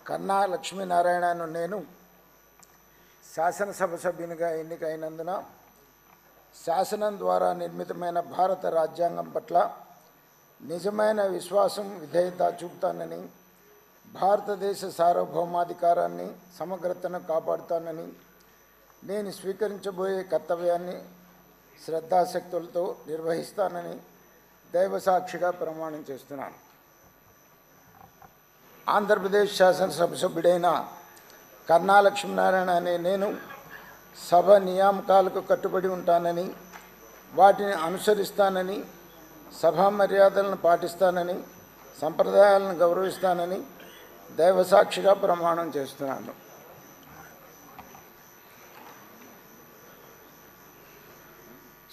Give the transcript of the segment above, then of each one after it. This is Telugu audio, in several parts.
కన్నా లక్ష్మీనారాయణను నేను శాసనసభ సభ్యునిగా ఎన్నికైనందున శాసనం ద్వారా నిర్మితమైన భారత రాజ్యాంగం పట్ల నిజమైన విశ్వాసం విధేయత చూపుతానని, భారతదేశ సార్వభౌమాధికారాన్ని సమగ్రతను కాపాడుతానని, నేను స్వీకరించబోయే కర్తవ్యాన్ని శ్రద్ధాశక్తులతో నిర్వహిస్తానని దైవసాక్షిగా ప్రమాణం చేస్తున్నాను. ఆంధ్రప్రదేశ్ శాసనసభ సభ్యుడైన కన్నా లక్ష్మీనారాయణ అనే నేను సభ నియామకాలకు కట్టుబడి ఉంటానని, వాటిని అనుసరిస్తానని, సభా మర్యాదలను పాటిస్తానని, సంప్రదాయాలను గౌరవిస్తానని దైవసాక్షిగా ప్రమాణం చేస్తున్నాను.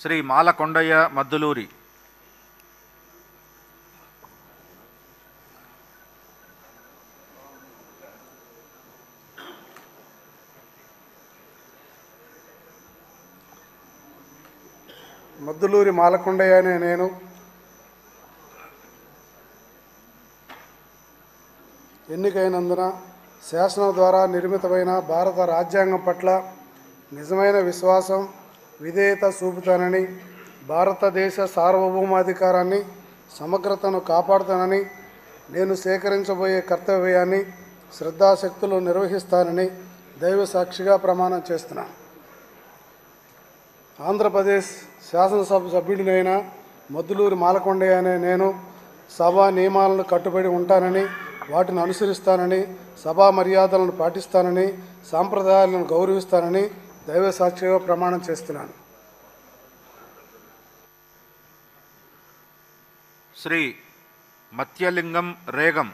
శ్రీ మాలకొండయ్య మద్దులూరి. మద్దులూరి మాలకొండయ్య అనే నేను ఎన్నికైనందున శాసనం ద్వారా నిర్మితమైన భారత రాజ్యాంగం పట్ల నిజమైన విశ్వాసం విధేయత చూపుతానని, భారతదేశ సార్వభౌమాధికారాన్ని సమగ్రతను కాపాడుతానని, నేను సేకరించబోయే కర్తవ్యాన్ని శ్రద్ధాశక్తులు నిర్వహిస్తానని దైవ సాక్షిగా ప్రమాణం చేస్తున్నాను. ఆంధ్రప్రదేశ్ శాసనసభ సభ్యుడినైన మద్దులూరి మాలకొండయ్య అనే నేను సభా నియమాలను కట్టుబడి ఉంటానని, వాటిని అనుసరిస్తానని, సభా మర్యాదలను పాటిస్తానని, సాంప్రదాయాలను గౌరవిస్తానని దైవ సాక్షిగా ప్రమాణం చేస్తున్నాను. శ్రీ మత్యలింగం రేగం.